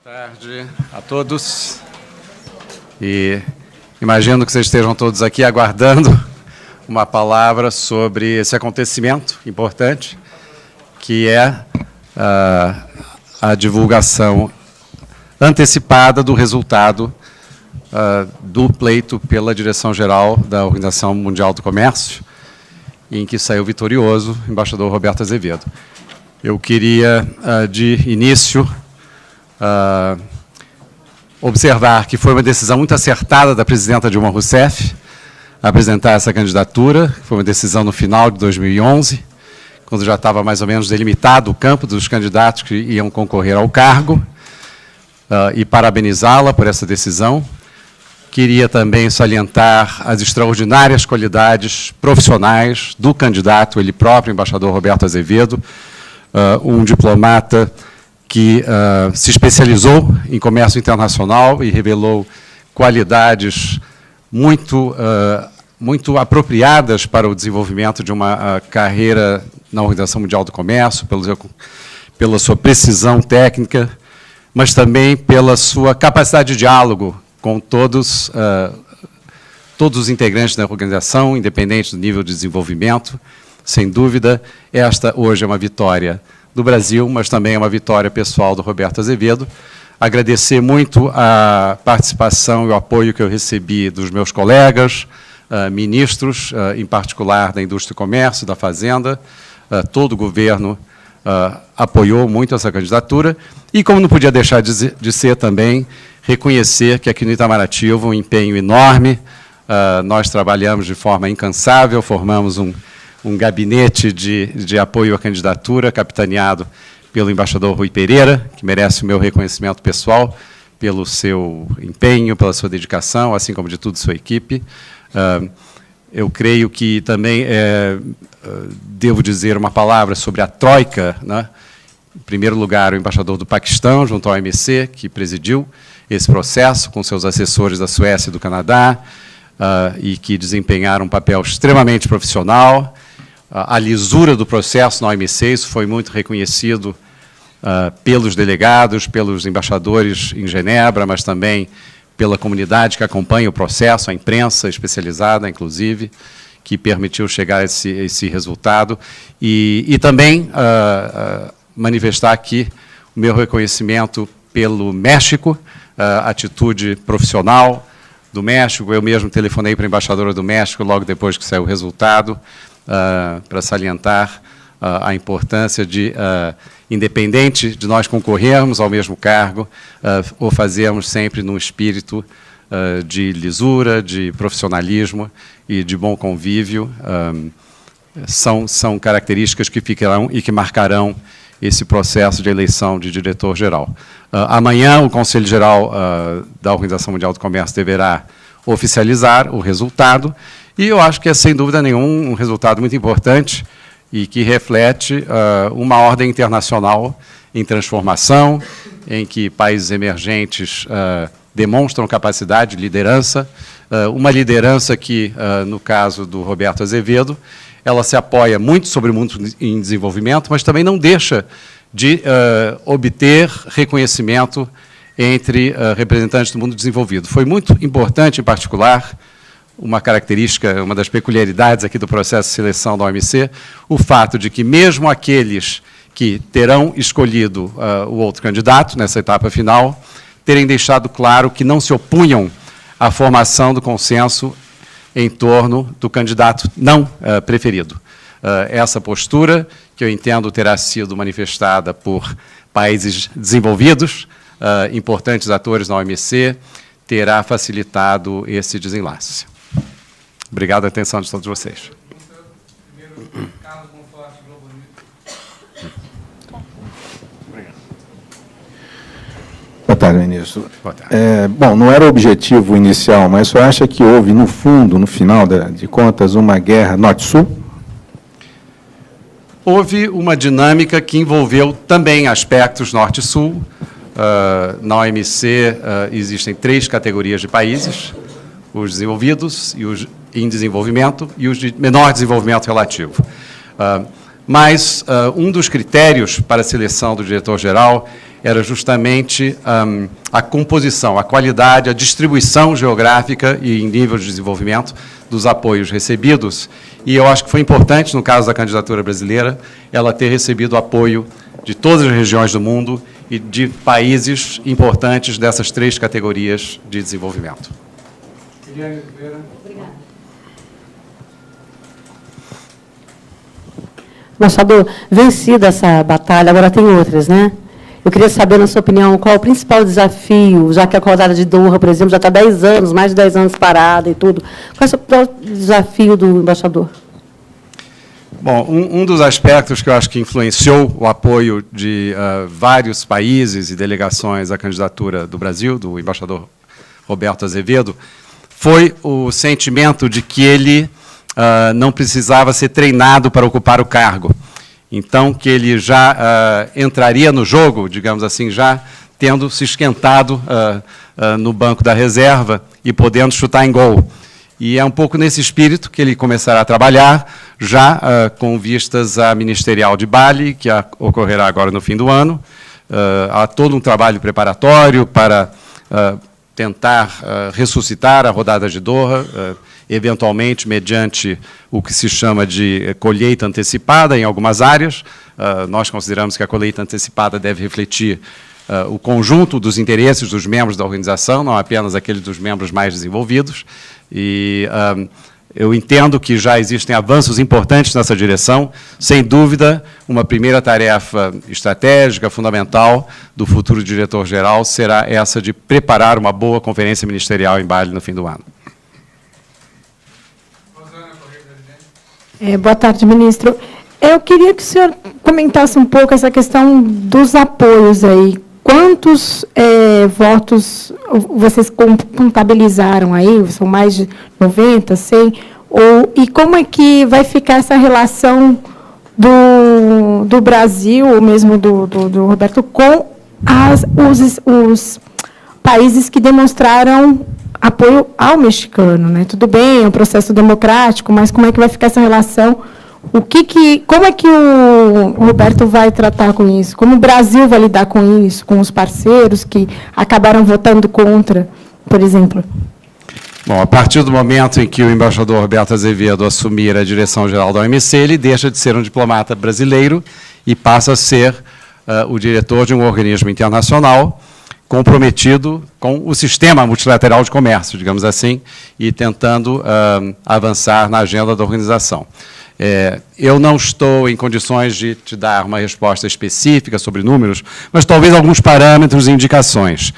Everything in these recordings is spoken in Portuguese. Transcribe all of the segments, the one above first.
tarde a todos. E imagino que vocês estejam todos aqui aguardando uma palavra sobre esse acontecimento importante, que é a divulgação antecipada do resultado do pleito pela Direção-Geral da Organização Mundial do Comércio, em que saiu vitorioso o embaixador Roberto Azevedo. Eu queria, de início, observar que foi uma decisão muito acertada da presidenta Dilma Rousseff apresentar essa candidatura. Foi uma decisão no final de 2011, quando já estava mais ou menos delimitado o campo dos candidatos que iam concorrer ao cargo, e parabenizá-la por essa decisão. Queria também salientar as extraordinárias qualidades profissionais do candidato, ele próprio, embaixador Roberto Azevedo, um diplomata que se especializou em comércio internacional e revelou qualidades muito apropriadas para o desenvolvimento de uma carreira na Organização Mundial do Comércio, pela sua precisão técnica, mas também pela sua capacidade de diálogo com todos os integrantes da organização, independente do nível de desenvolvimento. Sem dúvida, esta hoje é uma vitória do Brasil, mas também é uma vitória pessoal do Roberto Azevedo. Agradecer muito a participação e o apoio que eu recebi dos meus colegas, ministros, em particular da Indústria e Comércio, da Fazenda. Todo o governo apoiou muito essa candidatura. E, como não podia deixar de ser também, reconhecer que aqui no Itamaraty houve um empenho enorme. Nós trabalhamos de forma incansável, formamos um gabinete de apoio à candidatura, capitaneado pelo embaixador Rui Pereira, que merece o meu reconhecimento pessoal pelo seu empenho, pela sua dedicação, assim como de toda a sua equipe. Eu creio que também devo dizer uma palavra sobre a Troika, né? Em primeiro lugar, o embaixador do Paquistão, junto ao OMC, que presidiu esse processo, com seus assessores da Suécia e do Canadá, e que desempenharam um papel extremamente profissional. A lisura do processo na OMC, isso foi muito reconhecido pelos delegados, pelos embaixadores em Genebra, mas também pela comunidade que acompanha o processo, a imprensa especializada, inclusive, que permitiu chegar a esse resultado. E também manifestar aqui o meu reconhecimento pelo México, a atitude profissional do México. Eu mesmo telefonei para a embaixadora do México logo depois que saiu o resultado, para salientar a importância de, independente de nós concorrermos ao mesmo cargo, o fazermos sempre num espírito de lisura, de profissionalismo e de bom convívio. São características que ficarão e que marcarão esse processo de eleição de diretor-geral. Amanhã, o Conselho Geral da Organização Mundial do Comércio deverá oficializar o resultado, e eu acho que é, sem dúvida nenhuma, um resultado muito importante e que reflete uma ordem internacional em transformação, em que países emergentes demonstram capacidade de liderança, uma liderança que, no caso do Roberto Azevedo, ela se apoia muito sobre o mundo em desenvolvimento, mas também não deixa de obter reconhecimento entre representantes do mundo desenvolvido. Foi muito importante, em particular, uma característica, uma das peculiaridades aqui do processo de seleção da OMC, o fato de que mesmo aqueles que terão escolhido o outro candidato nessa etapa final, terem deixado claro que não se opunham à formação do consenso em torno do candidato não preferido. Essa postura, que eu entendo terá sido manifestada por países desenvolvidos, importantes atores na OMC, terá facilitado esse desenlace. Obrigado pela atenção de todos vocês. Boa tarde, ministro. Boa tarde. Bom, não era o objetivo inicial, mas o senhor acha que houve, no fundo, no final de contas, uma guerra norte-sul? Houve uma dinâmica que envolveu também aspectos norte-sul. Na OMC existem 3 categorias de países: os desenvolvidos, e os em desenvolvimento e os de menor desenvolvimento relativo. Mas um dos critérios para a seleção do diretor-geral era justamente a composição, a qualidade, a distribuição geográfica e em nível de desenvolvimento dos apoios recebidos. E eu acho que foi importante, no caso da candidatura brasileira, ela ter recebido apoio de todas as regiões do mundo e de países importantes dessas 3 categorias de desenvolvimento. Obrigada. Embaixador, vencida essa batalha, agora tem outras, né? Eu queria saber, na sua opinião, qual é o principal desafio, já que a rodada de Doha, por exemplo, já está 10 anos, mais de 10 anos parada e tudo. Qual é o desafio do embaixador? Bom, um dos aspectos que eu acho que influenciou o apoio de vários países e delegações à candidatura do Brasil, do embaixador Roberto Azevedo, foi o sentimento de que ele não precisava ser treinado para ocupar o cargo. Então, que ele já entraria no jogo, digamos assim, já tendo se esquentado no banco da reserva e podendo chutar em gol. E é um pouco nesse espírito que ele começará a trabalhar, já com vistas à ministerial de Bali, que ocorrerá agora no fim do ano. Há todo um trabalho preparatório para tentar ressuscitar a rodada de Doha, eventualmente mediante o que se chama de colheita antecipada em algumas áreas. Nós consideramos que a colheita antecipada deve refletir o conjunto dos interesses dos membros da organização, não apenas aqueles dos membros mais desenvolvidos. E eu entendo que já existem avanços importantes nessa direção. Sem dúvida, uma primeira tarefa estratégica, fundamental, do futuro diretor-geral será essa de preparar uma boa conferência ministerial em Bali no fim do ano. Boa tarde, ministro. Eu queria que o senhor comentasse um pouco essa questão dos apoios aí. Quantos votos vocês contabilizaram aí? São mais de 90, 100? E como é que vai ficar essa relação do Brasil, ou mesmo do Roberto, com os países que demonstraram apoio ao mexicano, né? Tudo bem, é um processo democrático, mas como é que vai ficar essa relação? Como é que o Roberto vai tratar com isso? Como o Brasil vai lidar com isso, com os parceiros que acabaram votando contra, por exemplo? Bom, a partir do momento em que o embaixador Roberto Azevedo assumir a direção-geral da OMC, ele deixa de ser um diplomata brasileiro e passa a ser o diretor de um organismo internacional comprometido com o sistema multilateral de comércio, digamos assim, e tentando avançar na agenda da organização. Eu não estou em condições de te dar uma resposta específica sobre números, mas talvez alguns parâmetros e indicações.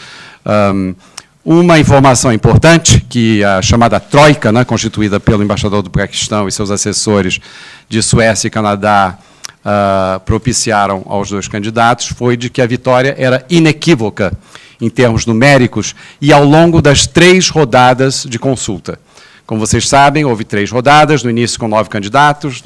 Uma informação importante, que a chamada Troika, né, constituída pelo embaixador do Paquistão e seus assessores de Suécia e Canadá, propiciaram aos 2 candidatos, foi de que a vitória era inequívoca em termos numéricos e ao longo das 3 rodadas de consulta. Como vocês sabem, houve 3 rodadas, no início com 9 candidatos,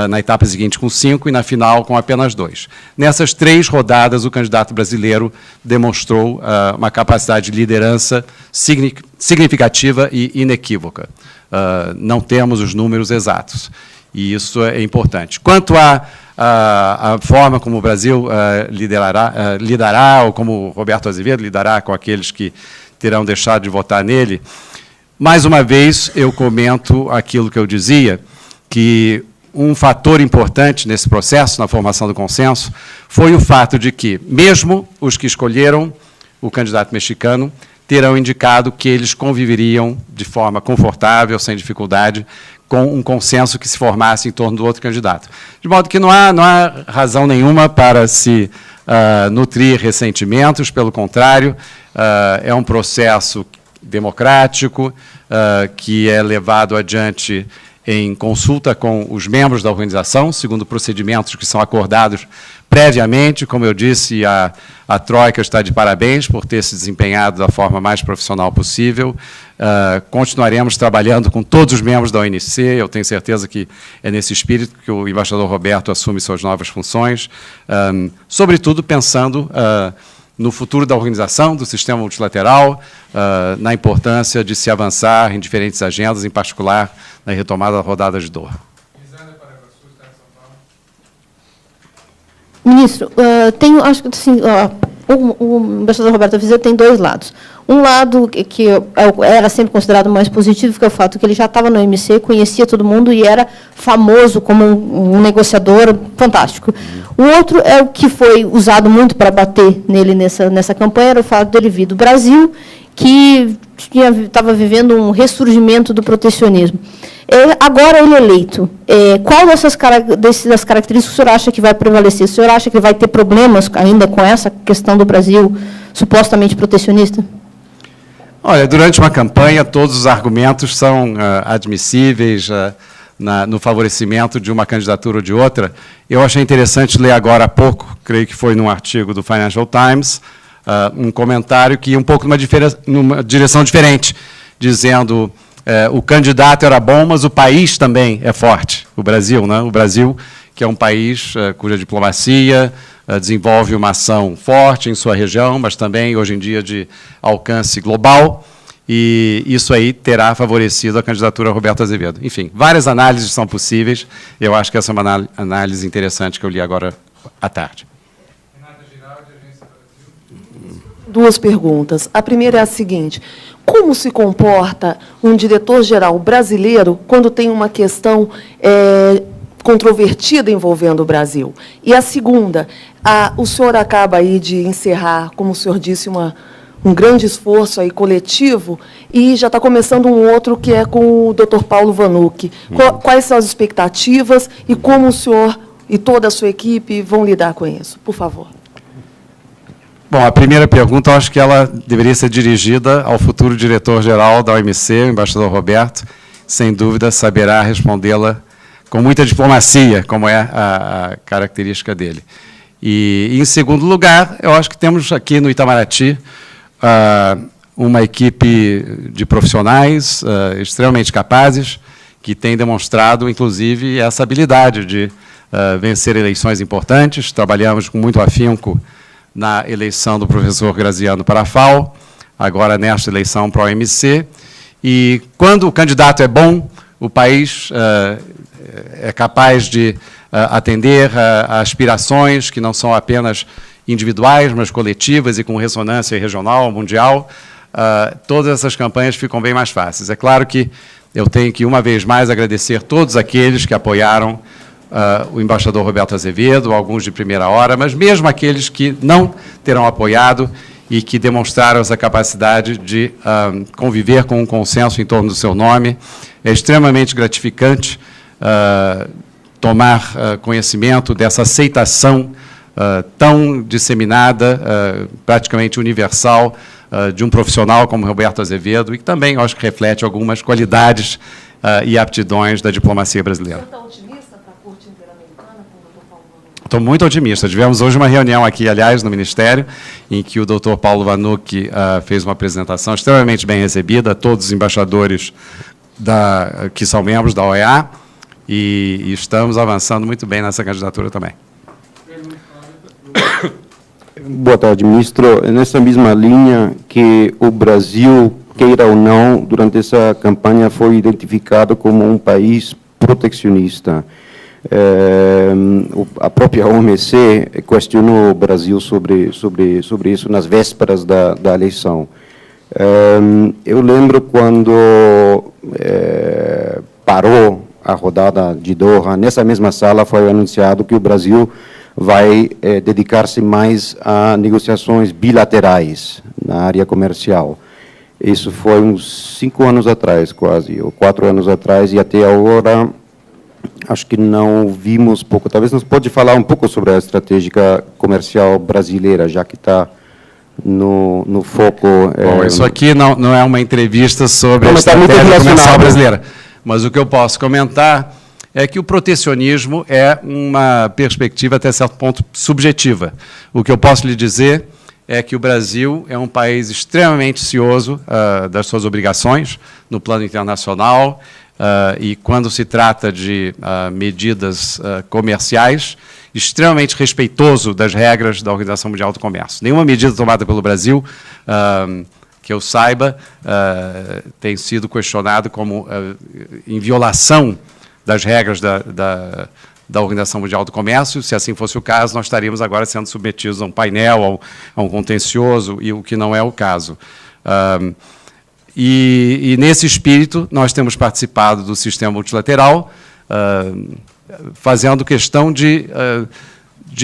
na etapa seguinte com 5 e na final com apenas 2. Nessas 3 rodadas, o candidato brasileiro demonstrou uma capacidade de liderança significativa e inequívoca. Não temos os números exatos, e isso é importante. Quanto à forma como o Brasil lidará, ou como o Roberto Azevedo lidará com aqueles que terão deixado de votar nele, mais uma vez, eu comento aquilo que eu dizia, que um fator importante nesse processo, na formação do consenso, foi o fato de que, mesmo os que escolheram o candidato mexicano, terão indicado que eles conviveriam de forma confortável, sem dificuldade, com um consenso que se formasse em torno do outro candidato. De modo que não há razão nenhuma para se nutrir ressentimentos, pelo contrário, é um processo democrático, que é levado adiante em consulta com os membros da organização, segundo procedimentos que são acordados previamente. Como eu disse, a Troika está de parabéns por ter se desempenhado da forma mais profissional possível. Continuaremos trabalhando com todos os membros da ONC, eu tenho certeza que é nesse espírito que o embaixador Roberto assume suas novas funções, sobretudo pensando no futuro da organização, do sistema multilateral, na importância de se avançar em diferentes agendas, em particular na retomada da rodada de Doha. Ministro, acho que assim, o embaixador Roberto Azevedo tem dois lados. Um lado que era sempre considerado mais positivo, que é o fato que ele já estava no OMC, conhecia todo mundo e era famoso como um negociador fantástico. O outro é o que foi usado muito para bater nele nessa campanha, era o fato dele vir do Brasil, que estava vivendo um ressurgimento do protecionismo. Agora ele é eleito. Qual das características o senhor acha que vai prevalecer? O senhor acha que vai ter problemas ainda com essa questão do Brasil supostamente protecionista? Olha, durante uma campanha, todos os argumentos são admissíveis no favorecimento de uma candidatura ou de outra. Eu achei interessante ler agora há pouco, creio que foi num artigo do Financial Times, um comentário que ia um pouco numa direção diferente, dizendo o candidato era bom, mas o país também é forte, o Brasil, né? O Brasil, que é um país cuja diplomacia desenvolve uma ação forte em sua região, mas também, hoje em dia, de alcance global, e isso aí terá favorecido a candidatura Roberto Azevedo. Enfim, várias análises são possíveis, eu acho que essa é uma análise interessante que eu li agora à tarde. Duas perguntas. A primeira é a seguinte: como se comporta um diretor-geral brasileiro quando tem uma questão controvertida envolvendo o Brasil? E a segunda, o senhor acaba aí de encerrar, como o senhor disse, um grande esforço aí coletivo, e já está começando um outro que é com o Dr. Paulo Vanucchi. Quais são as expectativas e como o senhor e toda a sua equipe vão lidar com isso? Por favor. Bom, a primeira pergunta, eu acho que ela deveria ser dirigida ao futuro diretor-geral da OMC, o embaixador Roberto. Sem dúvida, saberá respondê-la com muita diplomacia, como é a característica dele. E, em segundo lugar, eu acho que temos aqui no Itamaraty uma equipe de profissionais extremamente capazes, que tem demonstrado, inclusive, essa habilidade de vencer eleições importantes. Trabalhamos com muito afinco na eleição do professor Graziano para a FAO, agora nesta eleição para a OMC. E, quando o candidato é bom, o país é capaz de atender a aspirações que não são apenas individuais, mas coletivas e com ressonância regional, mundial. Todas essas campanhas ficam bem mais fáceis. É claro que eu tenho que, uma vez mais, agradecer todos aqueles que apoiaram o embaixador Roberto Azevedo, alguns de primeira hora, mas mesmo aqueles que não terão apoiado e que demonstraram essa capacidade de conviver com um consenso em torno do seu nome. É extremamente gratificante tomar conhecimento dessa aceitação tão disseminada, praticamente universal, de um profissional como Roberto Azevedo, e que também, acho que reflete algumas qualidades e aptidões da diplomacia brasileira. Você está otimista para a Corte Interamericana com o Dr. Paulo Vanucchi? Estou muito otimista. Tivemos hoje uma reunião aqui, aliás, no Ministério, em que o Dr. Paulo Vanucchi fez uma apresentação extremamente bem recebida, todos os embaixadores que são membros da OEA, e estamos avançando muito bem nessa candidatura também. Boa tarde, ministro. Nessa mesma linha que o Brasil, queira ou não, durante essa campanha foi identificado como um país protecionista. A própria OMC questionou o Brasil sobre isso nas vésperas da eleição. Eu lembro quando parou a rodada de Doha, nessa mesma sala foi anunciado que o Brasil vai dedicar-se mais a negociações bilaterais na área comercial. Isso foi uns 5 anos atrás, quase, ou 4 anos atrás, e até agora acho que não vimos pouco. Talvez nos pode falar um pouco sobre a estratégia comercial brasileira, já que está no foco... Bom, isso aqui não é uma entrevista sobre a estratégia comercial brasileira, mas o que eu posso comentar é que o protecionismo é uma perspectiva, até certo ponto, subjetiva. O que eu posso lhe dizer é que o Brasil é um país extremamente cioso das suas obrigações no plano internacional, e, quando se trata de medidas comerciais, extremamente respeitoso das regras da Organização Mundial do Comércio. Nenhuma medida tomada pelo Brasil, que eu saiba, tem sido questionado como em violação das regras da Organização Mundial do Comércio. Se assim fosse o caso, nós estaríamos agora sendo submetidos a um painel, a um contencioso, e o que não é o caso. E nesse espírito, nós temos participado do sistema multilateral, fazendo questão de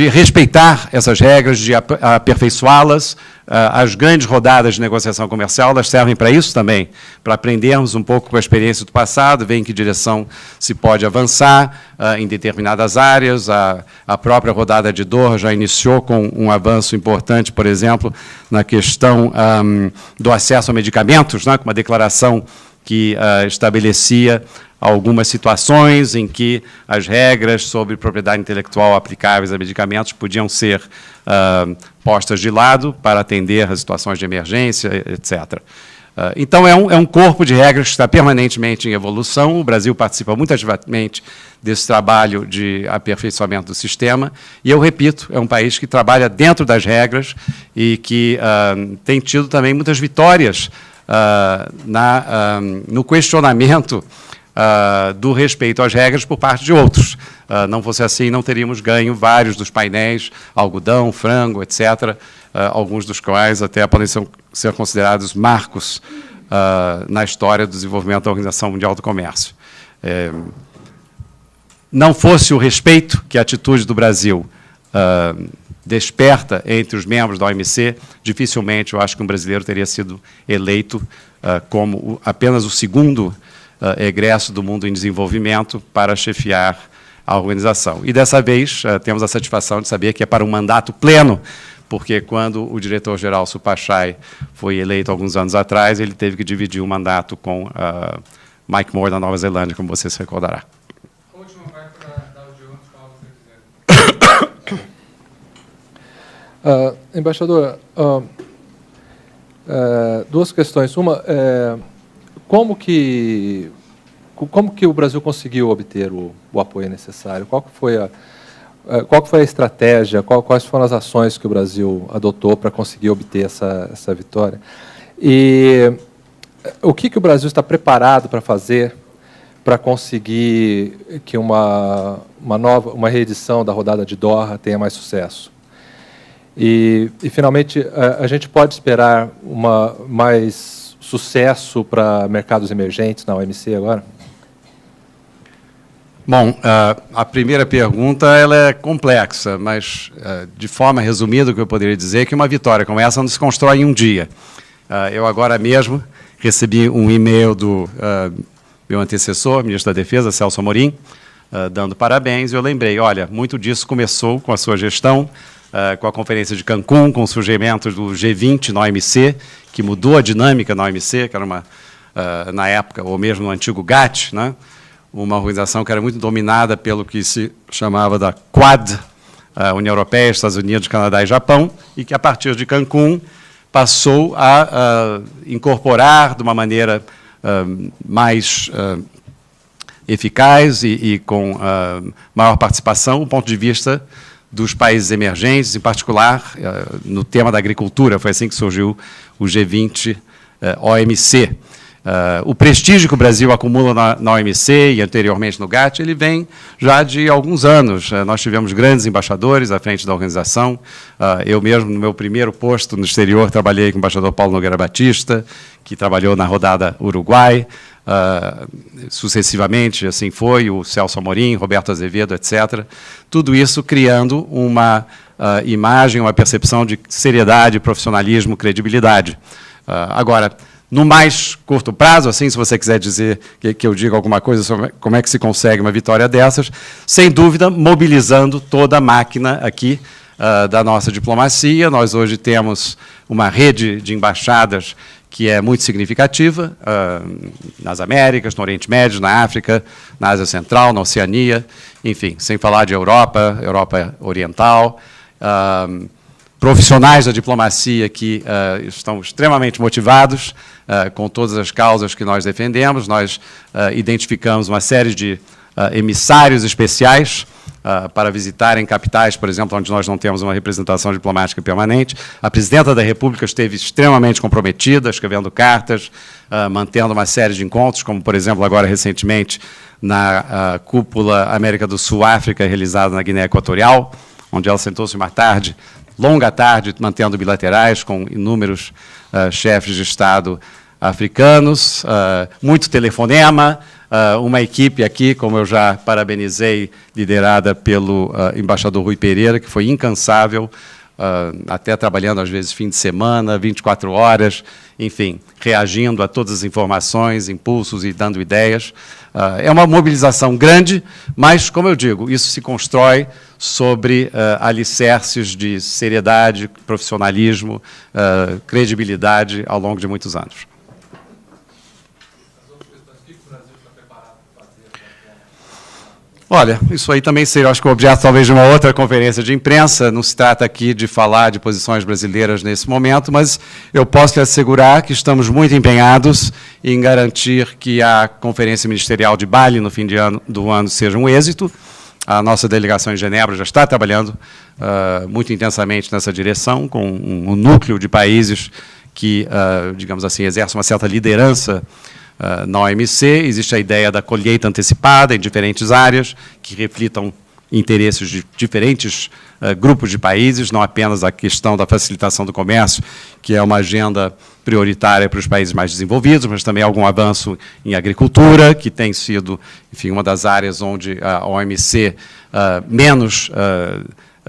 respeitar essas regras, de aperfeiçoá-las. As grandes rodadas de negociação comercial, elas servem para isso também, para aprendermos um pouco com a experiência do passado, ver em que direção se pode avançar em determinadas áreas. A própria rodada de Doha já iniciou com um avanço importante, por exemplo, na questão do acesso a medicamentos, né, com uma declaração que estabelecia algumas situações em que as regras sobre propriedade intelectual aplicáveis a medicamentos podiam ser postas de lado para atender às situações de emergência, etc. Então, é um corpo de regras que está permanentemente em evolução. O Brasil participa muito ativamente desse trabalho de aperfeiçoamento do sistema. E, eu repito, é um país que trabalha dentro das regras e que tem tido também muitas vitórias no questionamento do respeito às regras por parte de outros. Não fosse assim, não teríamos ganho vários dos painéis, algodão, frango, etc., alguns dos quais até podem ser considerados marcos na história do desenvolvimento da Organização Mundial do Comércio. Não fosse o respeito que a atitude do Brasil desperta entre os membros da OMC, dificilmente eu acho que um brasileiro teria sido eleito como apenas o segundo egresso do mundo em desenvolvimento para chefiar a organização. E, dessa vez, temos a satisfação de saber que é para um mandato pleno, porque, quando o diretor-geral Supachai foi eleito alguns anos atrás, ele teve que dividir o mandato com Mike Moore, da Nova Zelândia, como você se recordará. A última vai para Dow Jones, Paulo, se quiser. Embaixador, duas questões. Uma, como que o Brasil conseguiu obter o apoio necessário? Qual que foi a estratégia, quais foram as ações que o Brasil adotou para conseguir obter essa vitória? E o que o Brasil está preparado para fazer para conseguir que uma reedição da rodada de Doha tenha mais sucesso? E finalmente, a gente pode esperar mais sucesso para mercados emergentes na OMC agora? Bom, a primeira pergunta ela é complexa, mas, de forma resumida, o que eu poderia dizer é que uma vitória como essa não se constrói em um dia. Eu agora mesmo recebi um e-mail do meu antecessor, ministro da Defesa, Celso Amorim, dando parabéns, e eu lembrei, olha, muito disso começou com a sua gestão, com a Conferência de Cancún, com o surgimento do G20 na OMC, que mudou a dinâmica na OMC, que era na época, ou mesmo no antigo GATT, né, uma organização que era muito dominada pelo que se chamava da Quad, União Europeia, Estados Unidos, Canadá e Japão, e que, a partir de Cancún, passou a incorporar de uma maneira mais eficaz e com maior participação o ponto de vista dos países emergentes, em particular no tema da agricultura. Foi assim que surgiu o G20 OMC. O prestígio que o Brasil acumula na OMC e anteriormente no GATT, ele vem já de alguns anos. Nós tivemos grandes embaixadores à frente da organização. Eu mesmo, no meu primeiro posto no exterior, trabalhei com o embaixador Paulo Nogueira Batista, que trabalhou na rodada Uruguai. Sucessivamente, assim foi, o Celso Amorim, Roberto Azevedo, etc. Tudo isso criando uma imagem, uma percepção de seriedade, profissionalismo, credibilidade. Agora, no mais curto prazo, assim, se você quiser dizer que eu diga alguma coisa sobre como é que se consegue uma vitória dessas, sem dúvida, mobilizando toda a máquina aqui da nossa diplomacia. Nós hoje temos uma rede de embaixadas que é muito significativa, nas Américas, no Oriente Médio, na África, na Ásia Central, na Oceania, enfim, sem falar de Europa Oriental, profissionais da diplomacia que estão extremamente motivados com todas as causas que nós defendemos. Nós identificamos uma série de emissários especiais para visitarem capitais, por exemplo, onde nós não temos uma representação diplomática permanente. A presidenta da República esteve extremamente comprometida, escrevendo cartas, mantendo uma série de encontros, como, por exemplo, agora recentemente, na cúpula América do Sul-África, realizada na Guiné Equatorial, onde ela sentou-se uma tarde, longa tarde, mantendo bilaterais com inúmeros chefes de Estado africanos, muito telefonema, uma equipe aqui, como eu já parabenizei, liderada pelo embaixador Rui Pereira, que foi incansável, até trabalhando, às vezes, fim de semana, 24 horas, enfim, reagindo a todas as informações, impulsos e dando ideias. É uma mobilização grande, mas, como eu digo, isso se constrói sobre alicerces de seriedade, profissionalismo, credibilidade ao longo de muitos anos. Olha, isso aí também seria, acho que, o objeto talvez de uma outra conferência de imprensa. Não se trata aqui de falar de posições brasileiras nesse momento, mas eu posso lhe assegurar que estamos muito empenhados em garantir que a Conferência Ministerial de Bali, no fim do ano, seja um êxito. A nossa delegação em Genebra já está trabalhando muito intensamente nessa direção, com um núcleo de países que, digamos assim, exerce uma certa liderança na OMC. Existe a ideia da colheita antecipada em diferentes áreas, que reflitam interesses de diferentes grupos de países, não apenas a questão da facilitação do comércio, que é uma agenda prioritária para os países mais desenvolvidos, mas também algum avanço em agricultura, que tem sido, enfim, uma das áreas onde a OMC menos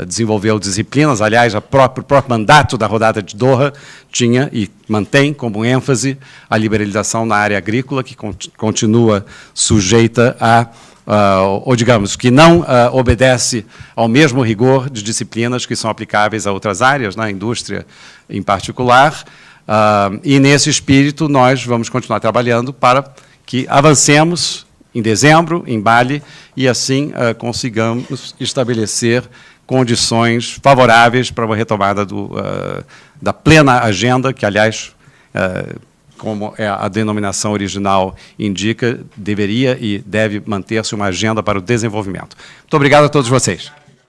desenvolveu disciplinas. Aliás, o próprio mandato da rodada de Doha tinha e mantém como ênfase a liberalização na área agrícola, que continua sujeita a, ou digamos, que não obedece ao mesmo rigor de disciplinas que são aplicáveis a outras áreas, na indústria em particular. E, nesse espírito, nós vamos continuar trabalhando para que avancemos em dezembro, em Bali, e assim consigamos estabelecer condições favoráveis para uma retomada da plena agenda, que, aliás, como a denominação original indica, deveria e deve manter-se uma agenda para o desenvolvimento. Muito obrigado a todos vocês.